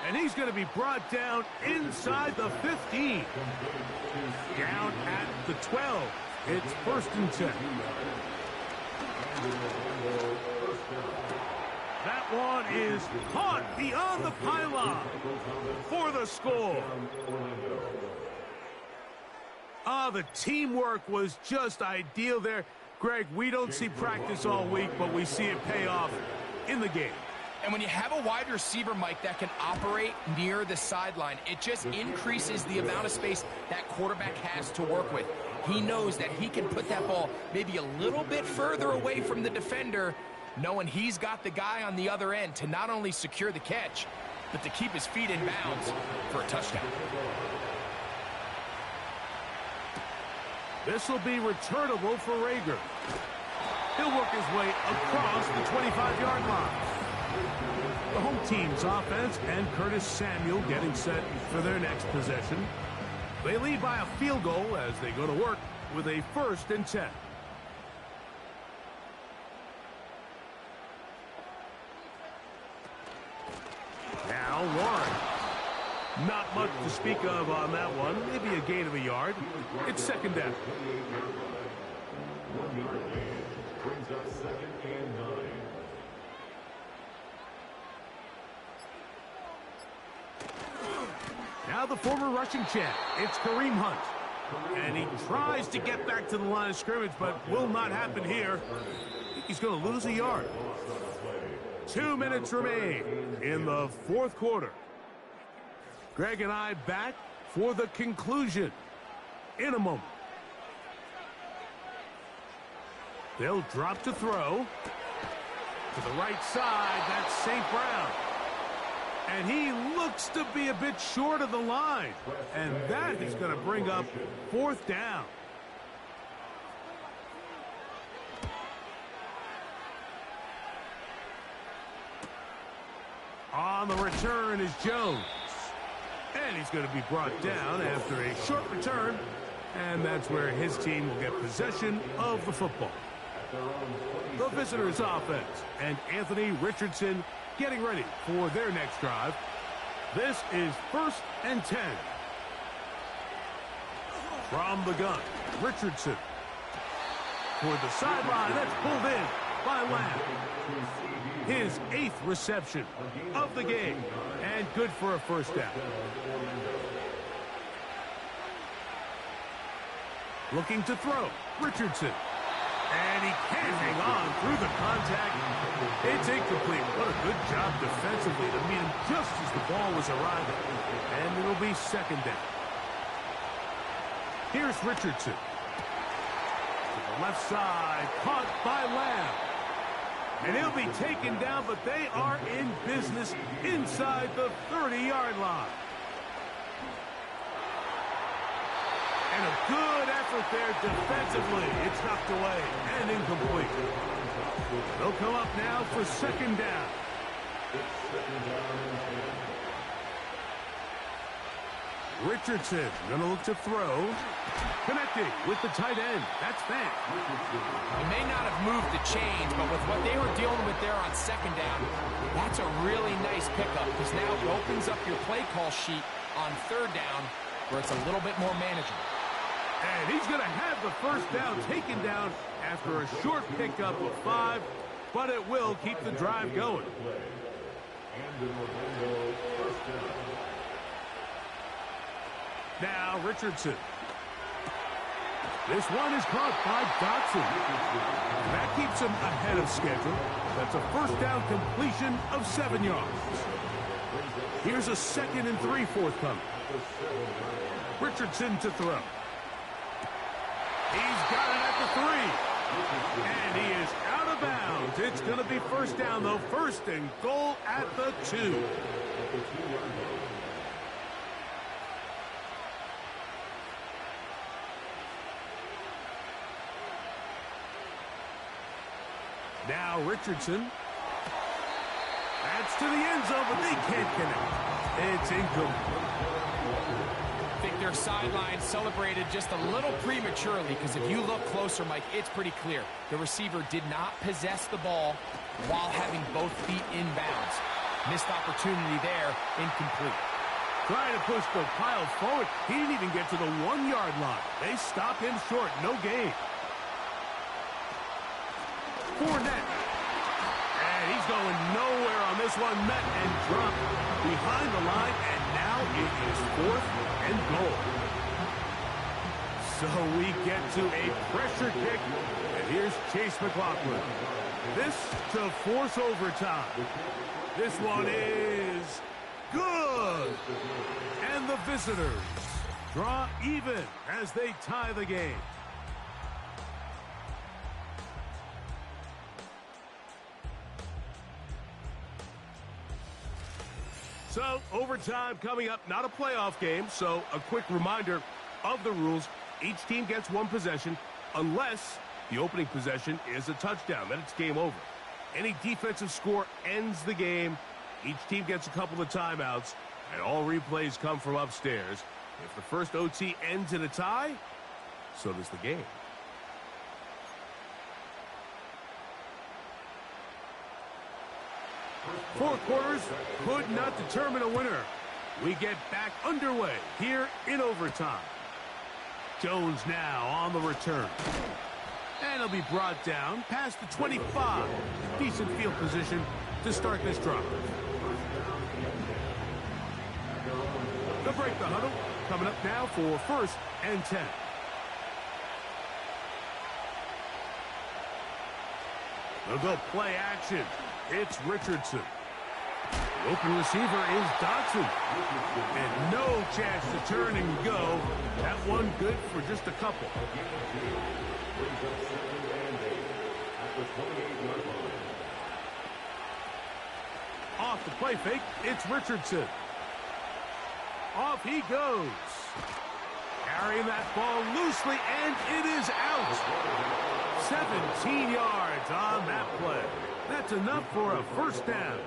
Speaker 1: And he's going to be brought down inside the 15. Down at the 12. It's 1st and 10. That one is caught beyond the pylon for the score. Oh, the teamwork was just ideal there. Greg, we don't see practice all week, but we see it pay off in the game.
Speaker 2: And when you have a wide receiver, Mike, that can operate near the sideline, it just increases the amount of space that quarterback has to work with. He knows that he can put that ball maybe a little bit further away from the defender, knowing he's got the guy on the other end to not only secure the catch, but to keep his feet in bounds for a touchdown.
Speaker 1: This will be returnable for Rager. He'll work his way across the 25-yard line. The home team's offense and Curtis Samuel getting set for their next possession. They lead by a field goal as they go to work with a 1st and 10. Now Warren. Not much to speak of on that one. Maybe a gain of a yard. It's 2nd down.
Speaker 3: 1 yard gain brings up 2nd and 9.
Speaker 1: Now the former rushing champ. It's Kareem Hunt. And he tries to get back to the line of scrimmage, but will not happen here. He's going to lose a yard. 2 minutes remain in the 4th quarter. Greg and I back for the conclusion in a moment. They'll drop to throw. To the right side, that's St. Brown. And he looks to be a bit short of the line. And that is going to bring up 4th down. On the return is Jones. And he's going to be brought down after a short return. And that's where his team will get possession of the football. The visitors' offense and Anthony Richardson getting ready for their next drive. This is 1st and 10. From the gun, Richardson. Toward the sideline, that's pulled in by Lamb. His 8th reception of the game, and good for a 1st down. Looking to throw, Richardson. And he can't hang on through the contact. It's incomplete. What a good job defensively to meet him just as the ball was arriving. And it'll be 2nd down. Here's Richardson. To the left side, caught by Lamb. And he'll be taken down, but they are in business inside the 30-yard line. And a good effort there defensively. It's knocked away and incomplete. They'll come up now for 2nd down. Richardson going to look to throw. Connecting with the tight end. That's Fant.
Speaker 2: He may not have moved the chains, but with what they were dealing with there on 2nd down, that's a really nice pickup because now it opens up your play call sheet on 3rd down where it's a little bit more manageable.
Speaker 1: And he's going to have the 1st down taken down after a short pickup of 5, but it will keep the drive going. Now Richardson. This one is caught by Dotson. That keeps him ahead of schedule. That's a 1st down completion of 7 yards. Here's a 2nd and 3 forthcoming. Richardson to throw. He's got it at the 3. And he is out of bounds. It's going to be 1st down, though. 1st and goal at the 2. Now Richardson. That's to the end zone, but they can't connect. It's incomplete.
Speaker 2: I think their sideline celebrated just a little prematurely because if you look closer, Mike, it's pretty clear. The receiver did not possess the ball while having both feet in bounds. Missed opportunity there, incomplete.
Speaker 1: Trying to push the pile forward. He didn't even get to the 1-yard line. They stopped him short. No gain. Fournette. And he's going nowhere on this one. Met and dropped behind the line. And now it is 4th and goal. So we get to a pressure kick, and here's Chase McLaughlin. This to force overtime. This one is good. And the visitors draw even as they tie the game. So, overtime coming up, not a playoff game, so a quick reminder of the rules. Each team gets one possession unless the opening possession is a touchdown. Then it's game over. Any defensive score ends the game. Each team gets a couple of timeouts, and all replays come from upstairs. If the first OT ends in a tie, so does the game. Four quarters could not determine a winner. We get back underway here in overtime. Jones now on the return. And he'll be brought down past the 25. Decent field position to start this drive. They'll break the huddle. Coming up now for 1st and 10. They'll go play action. It's Richardson. The open receiver is Dodson. And no chance to turn and go. That one good for just a couple. Off the play fake, it's Richardson. Off he goes. Carrying that ball loosely, and it is out. 17 yards on that play. That's enough for a first down.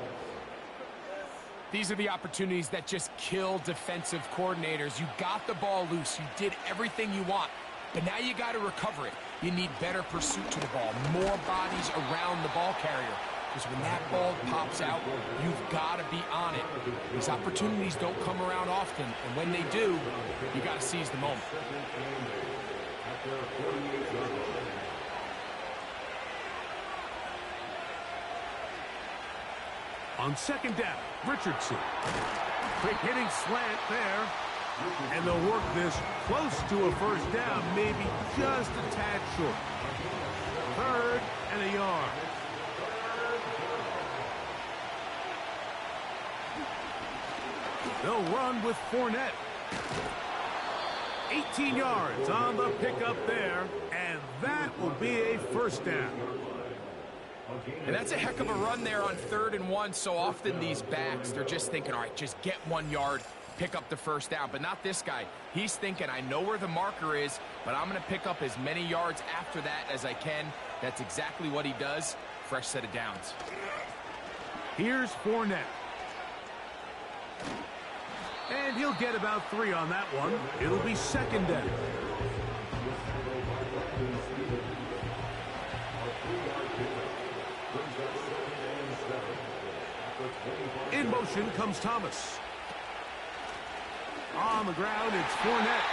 Speaker 2: These are the opportunities that just kill defensive coordinators. You got the ball loose. You did everything you want. But now you got to recover it. You need better pursuit to the ball. More bodies around the ball carrier. Because when that ball pops out, you've got to be on it. These opportunities don't come around often. And when they do, you got to seize the moment.
Speaker 1: On second down, Richardson. Quick hitting slant there. And they'll work this close to a first down, maybe just a tad short. 3rd and a yard. They'll run with Fournette. 18 yards on the pickup there, and that will be a first down.
Speaker 2: And that's a heck of a run there on 3rd and 1. So often these backs, they're just thinking, all right, just get 1 yard, pick up the first down. But not this guy. He's thinking, I know where the marker is, but I'm going to pick up as many yards after that as I can. That's exactly what he does. Fresh set of downs.
Speaker 1: Here's Fournette. And he'll get about 3 on that one. It'll be second down. In motion comes Thomas. On the ground, it's Fournette.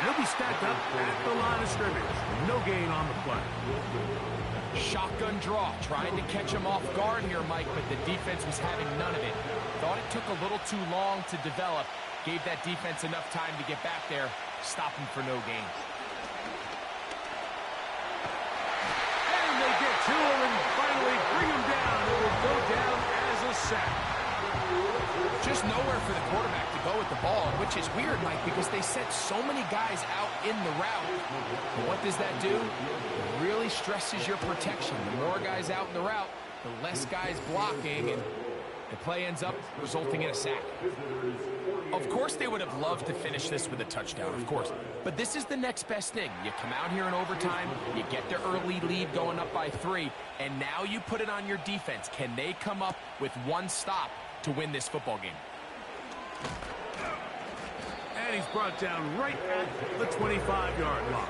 Speaker 1: He'll be stacked up at the line of scrimmage. No gain on the play.
Speaker 2: Shotgun draw, trying to catch him off guard here, Mike, but the defense was having none of it. Thought it took a little too long to develop. Gave that defense enough time to get back there. Stop him for no gain.
Speaker 1: And they get to him and finally bring him down. It will go down as a sack.
Speaker 2: Just nowhere for the quarterback to go with the ball, which is weird, Mike, because they sent so many guys out in the route. But what does that do? It really stresses your protection. The more guys out in the route, the less guys blocking, and the play ends up resulting in a sack. Of course they would have loved to finish this with a touchdown, of course. But this is the next best thing. You come out here in overtime, you get the early lead going up by 3, and now you put it on your defense. Can they come up with one stop to win this football game?
Speaker 1: And he's brought down right at the 25-yard line.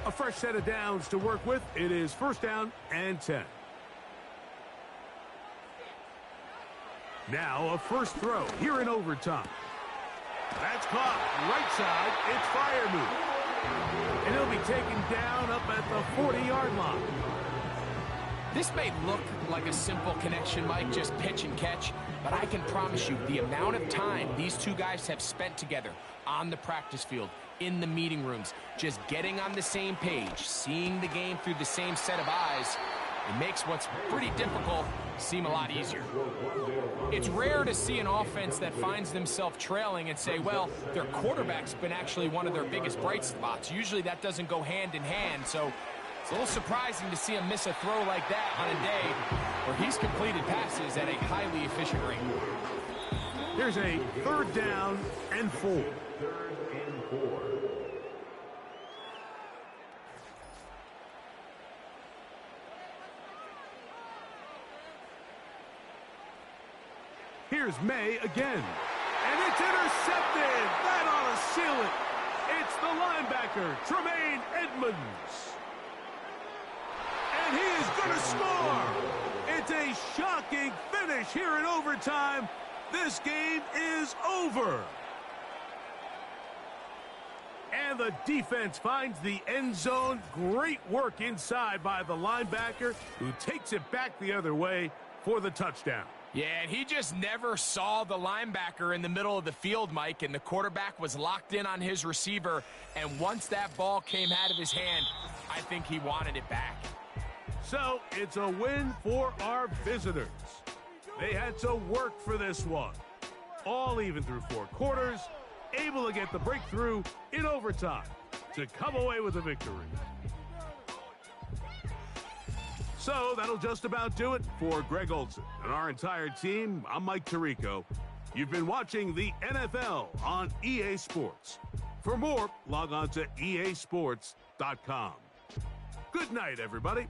Speaker 1: A fresh set of downs to work with. It is first down and 10. Now a first throw here in overtime. That's caught. Right side. It's Freiermuth. And he'll be taken down up at the 40-yard line.
Speaker 2: This may look like a simple connection, Mike, just pitch and catch, but I can promise you the amount of time these two guys have spent together on the practice field, in the meeting rooms, just getting on the same page, seeing the game through the same set of eyes, it makes what's pretty difficult seem a lot easier. It's rare to see an offense that finds themselves trailing and say, well, their quarterback's been actually one of their biggest bright spots. Usually that doesn't go hand in hand, so it's a little surprising to see him miss a throw like that on a day where he's completed passes at a highly efficient rate.
Speaker 1: Here's a 3rd down and 4.
Speaker 3: 3rd and 4.
Speaker 1: Here's May again. And it's intercepted. That ought to seal it. It's the linebacker, Tremaine Edmonds. And he is going to score. It's a shocking finish here in overtime. This game is over. And the defense finds the end zone. Great work inside by the linebacker, who takes it back the other way for the touchdown.
Speaker 2: Yeah, and he just never saw the linebacker in the middle of the field, Mike, and the quarterback was locked in on his receiver, and once that ball came out of his hand, I think he wanted it back.
Speaker 1: So it's a win for our visitors. They had to work for this one. All even through 4 quarters, able to get the breakthrough in overtime to come away with a victory. So that'll just about do it for Greg Olson and our entire team. I'm Mike Tirico. You've been watching the NFL on EA Sports. For more, log on to easports.com. Good night, everybody.